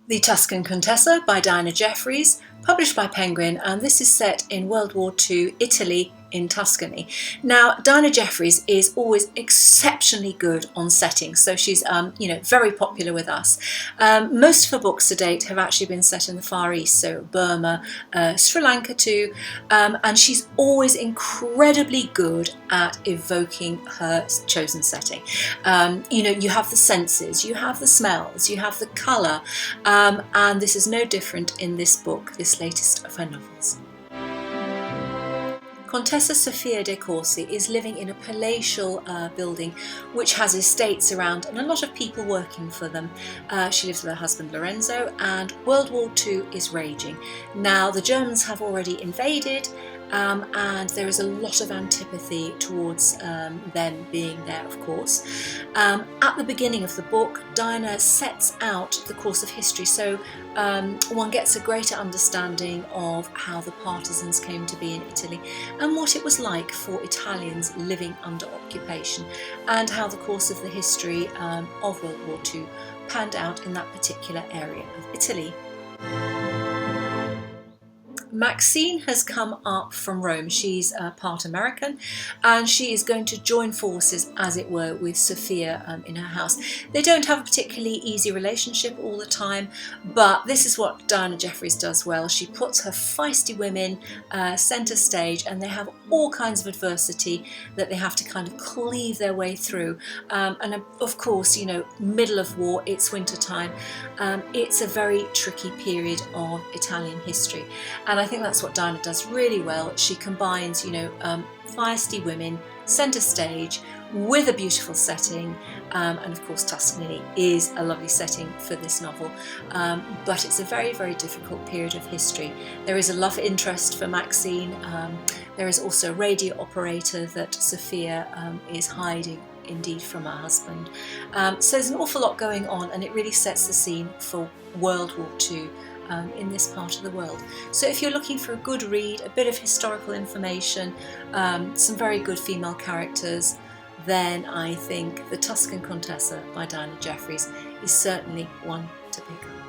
The Tuscan Contessa by Dinah Jefferies, published by Penguin, and this is set in World War II Italy in Tuscany. Now, Dinah Jefferies is always exceptionally good on setting, so she's very popular with us. Most of her books to date have actually been set in the Far East, so Burma, Sri Lanka too, and she's always incredibly good at evoking her chosen setting. You have the senses, you have the smells, you have the colour, and this is no different in this book, this latest of her novels. Contessa Sofia de Corsi is living in a palatial building which has estates around and a lot of people working for them. She lives with her husband Lorenzo, and World War II is raging. Now, the Germans have already invaded, and there is a lot of antipathy towards them being there, of course. At the beginning of the book, Dinah sets out the course of history, so one gets a greater understanding of how the partisans came to be in Italy and what it was like for Italians living under occupation, and how the course of the history of World War II panned out in that particular area of Italy. Maxine has come up from Rome. She's part American, and she is going to join forces, as it were, with Sophia in her house. They don't have a particularly easy relationship all the time, but this is what Dinah Jefferies does well. She puts her feisty women centre stage, and they have all kinds of adversity that they have to kind of cleave their way through. And of course, middle of war, it's winter time. It's a very tricky period of Italian history, and I think that's what Dinah does really well. She combines, feisty women, centre stage, with a beautiful setting, and of course Tuscany is a lovely setting for this novel, but it's a very, very difficult period of history. There is a love interest for Maxine. There is also a radio operator that Sophia is hiding indeed from her husband. So there's an awful lot going on, and it really sets the scene for World War II in this part of the world. So if you're looking for a good read, a bit of historical information, some very good female characters, then I think The Tuscan Contessa by Dinah Jefferies is certainly one to pick up.